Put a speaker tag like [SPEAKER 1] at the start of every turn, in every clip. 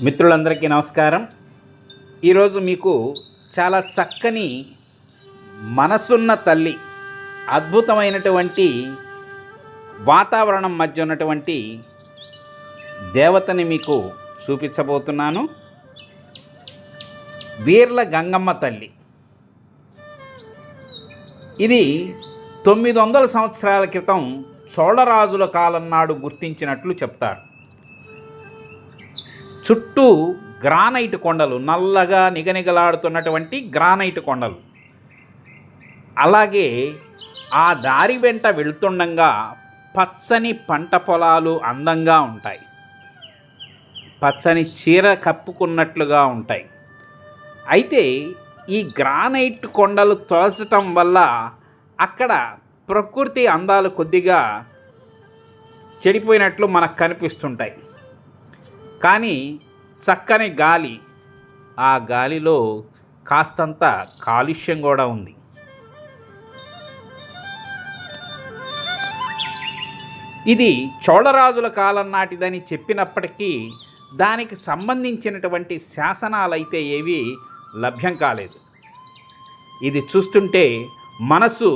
[SPEAKER 1] మిత్రులందరికీ నమస్కారం. ఈరోజు మీకు చాలా చక్కని మనసున్న తల్లి, అద్భుతమైనటువంటి వాతావరణం మధ్య ఉన్నటువంటి దేవతని మీకు చూపించబోతున్నాను. వీర్ల గంగమ్మ తల్లి. ఇది 900 సంవత్సరాల క్రితం చోళరాజుల కాలం నాడు గుర్తించినట్లు చెప్తారు. చుట్టూ గ్రానైట్ కొండలు, నల్లగా నిగనిగలాడుతున్నటువంటి గ్రానైట్ కొండలు. అలాగే ఆ దారి వెంట వెళుతుండగా పచ్చని పంట పొలాలు అందంగా ఉంటాయి. పచ్చని చీర కప్పుకున్నట్లుగా ఉంటాయి. అయితే ఈ గ్రానైట్ కొండలు తొలచటం వల్ల అక్కడ ప్రకృతి అందాలు కొద్దిగా చెడిపోయినట్లు మనకు కనిపిస్తుంటాయి. కానీ చక్కని గాలి, ఆ గాలిలో కాస్తంత కాలుష్యం కూడా ఉంది. ఇది చోళరాజుల కాలం నాటిదని చెప్పినప్పటికీ దానికి సంబంధించినటువంటి శాసనాలైతే ఏవి లభ్యం కాలేదు. ఇది చూస్తుంటే మనసు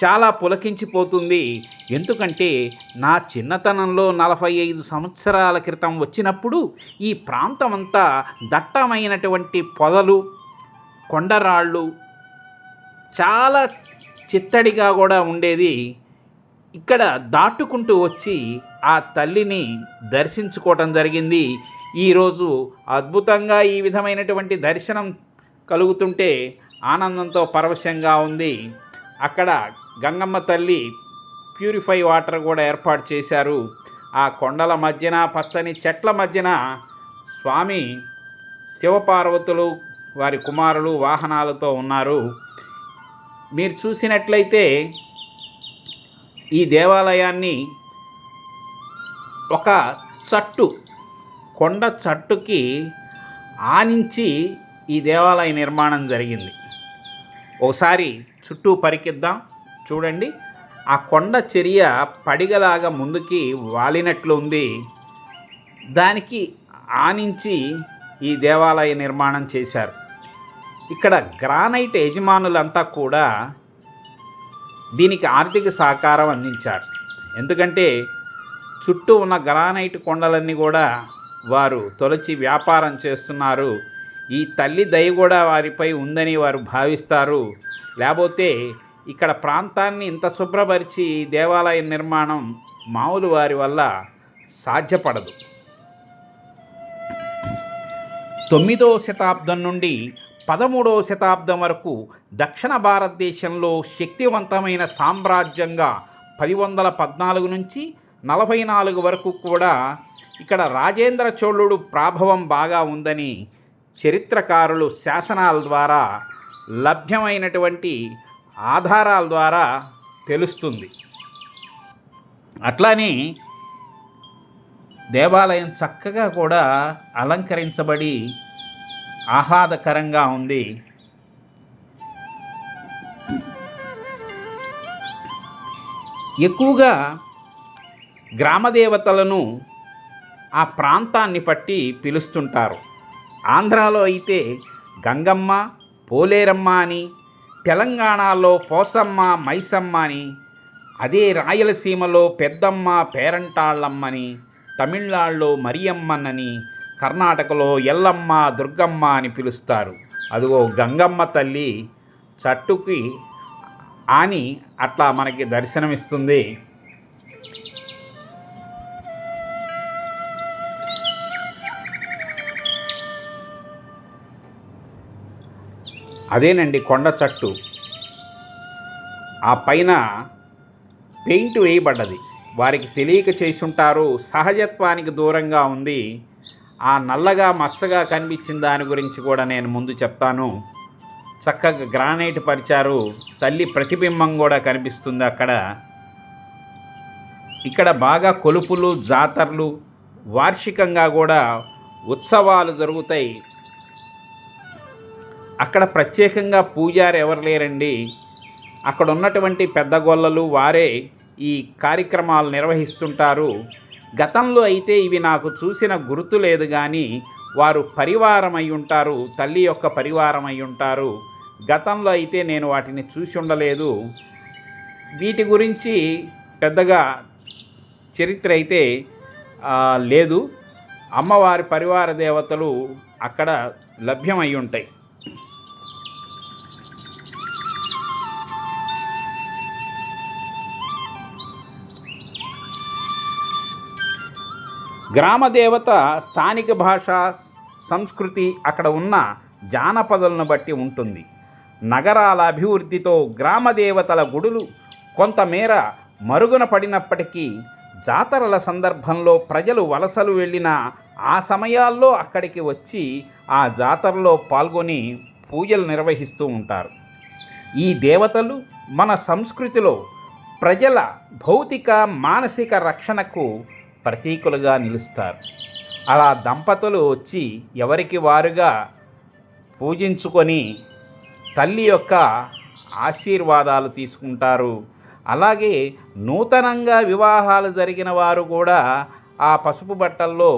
[SPEAKER 1] చాలా పులకించిపోతుంది. ఎందుకంటే నా చిన్నతనంలో 45 సంవత్సరాల క్రితం వచ్చినప్పుడు ఈ ప్రాంతం అంతా దట్టమైనటువంటి పొదలు, కొండరాళ్ళు, చాలా చిత్తడిగా కూడా ఉండేది. ఇక్కడ దాటుకుంటూ వచ్చి ఆ తల్లిని దర్శించుకోవటం జరిగింది. ఈరోజు అద్భుతంగా ఈ విధమైనటువంటి దర్శనం కలుగుతుంటే ఆనందంతో పరవశంగా ఉంది. అక్కడ గంగమ్మ తల్లి ప్యూరిఫై వాటర్ కూడా ఏర్పాటు చేశారు. ఆ కొండల మధ్యన, పచ్చని చెట్ల మధ్యన స్వామి శివపార్వతులు వారి కుమారులు వాహనాలతో ఉన్నారు. మీరు చూసినట్లయితే ఈ దేవాలయాన్ని ఒక కొండ చట్టుకి ఆనించి ఈ దేవాలయ నిర్మాణం జరిగింది. ఒకసారి చుట్టూ పరికిద్దాం. చూడండి, ఆ కొండ చర్య పడిగలాగా ముందుకి వాలినట్లు ఉంది. దానికి ఆనించి ఈ దేవాలయ నిర్మాణం చేశారు. ఇక్కడ గ్రానైట్ యజమానులంతా కూడా దీనికి ఆర్థిక సహకారం అందించారు. ఎందుకంటే చుట్టూ ఉన్న గ్రానైట్ కొండలన్నీ కూడా వారు తొలచి వ్యాపారం చేస్తున్నారు. ఈ తల్లి దయ కూడా వారిపై ఉందని వారు భావిస్తారు. లేకపోతే ఇక్కడ ప్రాంతాన్ని ఇంత శుభ్రపరిచి దేవాలయ నిర్మాణం మామూలు వారి వల్ల సాధ్యపడదు. 9వ శతాబ్దం నుండి 13వ శతాబ్దం వరకు దక్షిణ భారతదేశంలో శక్తివంతమైన సామ్రాజ్యంగా 1014 నుంచి 44 వరకు కూడా ఇక్కడ రాజేంద్ర చోళుడు ప్రాభవం బాగా ఉందని చరిత్రకారులు శాసనాల ద్వారా, లభ్యమైనటువంటి ఆధారాల ద్వారా తెలుస్తుంది. అట్లానే దేవాలయం చక్కగా కూడా అలంకరించబడి ఆహ్లాదకరంగా ఉంది. ఎక్కువగా గ్రామదేవతలను ఆ ప్రాంతాన్ని బట్టి పిలుస్తుంటారు. ఆంధ్రాలో అయితే గంగమ్మ, పోలేరమ్మ అని, తెలంగాణలో పోసమ్మ, మైసమ్మ అని, అదే రాయలసీమలో పెద్దమ్మ, పేరంటాళ్ళమ్మని, తమిళనాడులో మరియమ్మనని, కర్ణాటకలో ఎల్లమ్మ, దుర్గమ్మ అని పిలుస్తారు. అదిగో గంగమ్మ తల్లి చట్టుకి ఆని అట్లా మనకి దర్శనమిస్తుంది. అదేనండి కొండ చట్టు. ఆ పైన పెయింట్ వేయబడ్డది. వారికి తెలియక చేసుంటారు. సహజత్వానికి దూరంగా ఉంది. ఆ నల్లగా మచ్చగా కనిపించిన దాని గురించి కూడా నేను ముందు చెప్తాను. చక్కగా గ్రానైట్ పరిచారు. తల్లి ప్రతిబింబం కూడా కనిపిస్తుంది అక్కడ. ఇక్కడ బాగా కొలుపులు, జాతరలు, వార్షికంగా కూడా ఉత్సవాలు జరుగుతాయి. అక్కడ ప్రత్యేకంగా పూజారి ఎవరు లేరండి. అక్కడ ఉన్నటువంటి పెద్ద గొల్లలు వారే ఈ కార్యక్రమాలు నిర్వహిస్తుంటారు. గతంలో అయితే ఇవి నాకు చూసిన గుర్తు లేదు, కానీ వారు పరివారం అయి ఉంటారు, తల్లి యొక్క పరివారం అయి ఉంటారు. గతంలో అయితే నేను వాటిని చూసి ఉండలేదు. వీటి గురించి పెద్దగా చరిత్ర అయితే లేదు. అమ్మవారి పరివార దేవతలు అక్కడ లభ్యమై ఉంటాయి. గ్రామదేవత స్థానిక భాష, సంస్కృతి, అక్కడ ఉన్న జానపదాలను బట్టి ఉంటుంది. నగరాల అభివృద్ధితో గ్రామదేవతల గుడులు కొంతమేర మరుగున పడినప్పటికీ జాతరల సందర్భంలో ప్రజలు వలసలు వెళ్ళిన ఆ సమయాల్లో అక్కడికి వచ్చి ఆ జాతరలో పాల్గొని పూజలు నిర్వహిస్తూ ఉంటారు. ఈ దేవతలు మన సంస్కృతిలో ప్రజల భౌతిక, మానసిక రక్షణకు ప్రతీకులుగా నిలుస్తారు. అలా దంపతులు వచ్చి ఎవరికి వారుగా పూజించుకొని తల్లి యొక్క ఆశీర్వాదాలు తీసుకుంటారు. అలాగే నూతనంగా వివాహాలు జరిగిన వారు కూడా ఆ పసుపు బట్టల్లో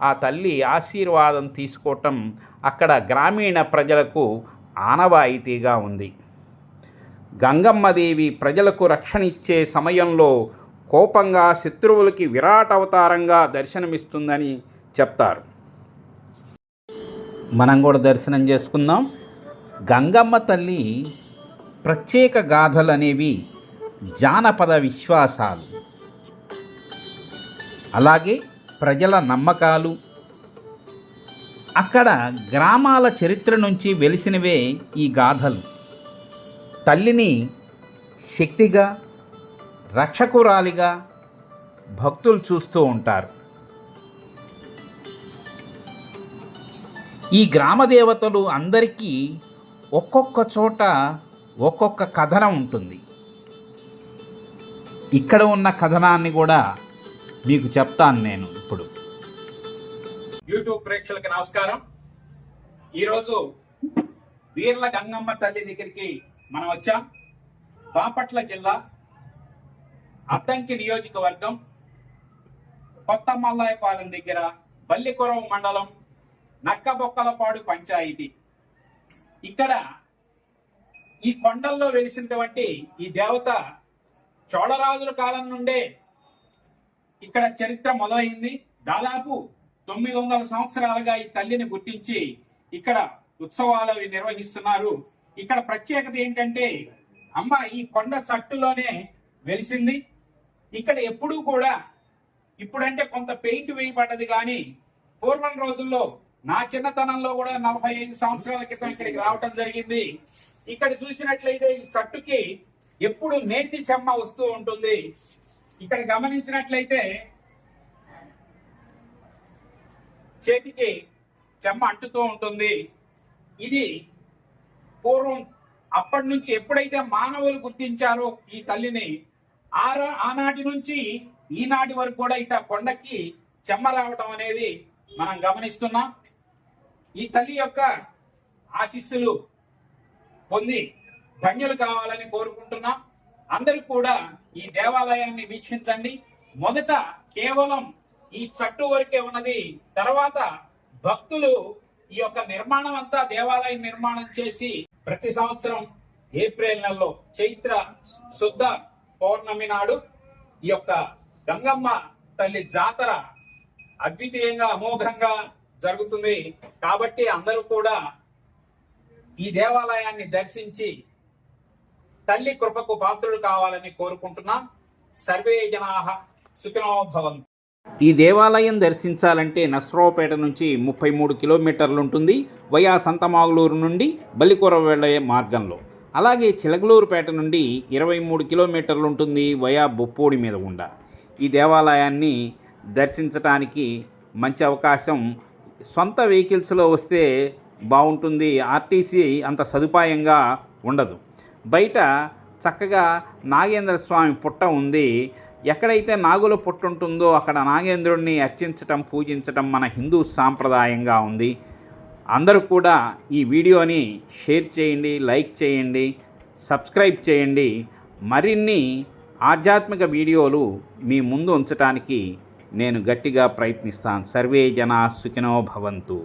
[SPEAKER 1] ఆ తల్లి ఆశీర్వాదం తీసుకోవటం అక్కడ గ్రామీణ ప్రజలకు ఆనవాయితీగా ఉంది. గంగమ్మదేవి ప్రజలకు రక్షణ ఇచ్చే సమయంలో కోపంగా శత్రువులకి విరాట్ అవతారంగా దర్శనమిస్తుందని చెప్తారు. మనం కూడా దర్శనం చేసుకుందాం. గంగమ్మ తల్లి ప్రత్యేక గాథలు అనేవి జానపద విశ్వాసాలు, అలాగే ప్రజల నమ్మకాలు, అక్కడ గ్రామాల చరిత్ర నుంచి వెలిసినవే ఈ గాథలు. తల్లిని శక్తిగా, రక్షకురాలిగా భక్తులు చూస్తూ ఉంటారు. ఈ గ్రామదేవతలు అందరికీ ఒక్కొక్క చోట ఒక్కొక్క కథనం ఉంటుంది. ఇక్కడ ఉన్న కథనాన్ని కూడా మీకు చెప్తాను నేను ఇప్పుడు. యూట్యూబ్ ప్రేక్షకులకి నమస్కారం. ఈరోజు వీర్ల గంగమ్మ తల్లి దగ్గరికి మనం వచ్చాం. బాపట్ల జిల్లా అద్దంకి నియోజకవర్గం కొత్త మల్లాయపాలెం దగ్గర బల్లికొరవ మండలం నక్కబొక్కలపాడు పంచాయతీ. ఇక్కడ ఈ కొండల్లో వెలిసినటువంటి ఈ దేవత చోళరాజుల కాలం నుండే ఇక్కడ చరిత్ర మొదలైంది. దాదాపు 900 సంవత్సరాలుగా ఈ తల్లిని గుర్తించి ఇక్కడ ఉత్సవాలు నిర్వహిస్తున్నారు. ఇక్కడ ప్రత్యేకత ఏంటంటే అమ్మ ఈ కొండ చట్టులోనే వెలిసింది. ఇక్కడ ఎప్పుడూ కూడా, ఇప్పుడంటే కొంత పెయింట్ వేయబడ్డది, కానీ పూర్వం రోజుల్లో నా చిన్నతనంలో కూడా 45 సంవత్సరాల క్రితం ఇక్కడికి రావటం జరిగింది. ఇక్కడ చూసినట్లయితే ఈ చట్టుకి ఎప్పుడు నేతి చెమ్మ వస్తూ ఉంటుంది. ఇక్కడ గమనించినట్లయితే చేతికి చెమ్మ అంటుతూ ఉంటుంది. ఇది పూర్వం అప్పటి నుంచి ఎప్పుడైతే మానవులు గుర్తించారో ఈ తల్లిని, ఆనాటి నుంచి ఈనాటి వరకు కూడా ఇట కొండకి చెమ్మ రావటం అనేది మనం గమనిస్తున్నాం. ఈ తల్లి యొక్క ఆశీస్సులు పొంది ధన్యులు కావాలని కోరుకుంటున్నాం. అందరూ కూడా ఈ దేవాలయాన్ని వీక్షించండి. మొదట కేవలం ఈ చట్టు వరకే ఉన్నది. తర్వాత భక్తులు ఈ యొక్క నిర్మాణం అంతా, దేవాలయం నిర్మాణం చేసి ప్రతి సంవత్సరం ఏప్రిల్ నెలలో చైత్ర శుద్ధ పౌర్ణమి నాడు ఈ యొక్క గంగమ్మ తల్లి జాతర అద్వితీయంగా, అమోఘంగా జరుగుతుంది. కాబట్టి అందరూ కూడా ఈ దేవాలయాన్ని దర్శించి తల్లి కృపకు పాత్రులు కావాలని కోరుకుంటున్నాం. సర్వే జనాః సుఖినో భవంతు. ఈ దేవాలయం దర్శించాలంటే నస్రావుపేట నుంచి 33 కిలోమీటర్లు ఉంటుంది, వయా సంతమాగులూరు నుండి బల్లికొర వెళ్ళే మార్గంలో. అలాగే చిలకలూరుపేట నుండి 23 కిలోమీటర్లు ఉంటుంది, వయా బొప్పూడి మీద గుండా. ఈ దేవాలయాన్ని దర్శించడానికి మంచి అవకాశం. సొంత వెహికల్స్లో వస్తే బాగుంటుంది. ఆర్టీసీ అంత సదుపాయంగా ఉండదు. బయట చక్కగా నాగేంద్ర స్వామి పుట్ట ఉంది. ఎక్కడైతే నాగుల పుట్ట ఉంటుందో అక్కడ నాగేంద్రుడిని అర్చించటం, పూజించటం మన హిందూ సాంప్రదాయంగా ఉంది. అందరూ కూడా ఈ వీడియోని షేర్ చేయండి, లైక్ చేయండి, సబ్స్క్రైబ్ చేయండి. మరిన్ని ఆధ్యాత్మిక వీడియోలు మీ ముందు ఉంచడానికి నేను గట్టిగా ప్రయత్నిస్తాను. సర్వే జనా సుఖినో భవంతు.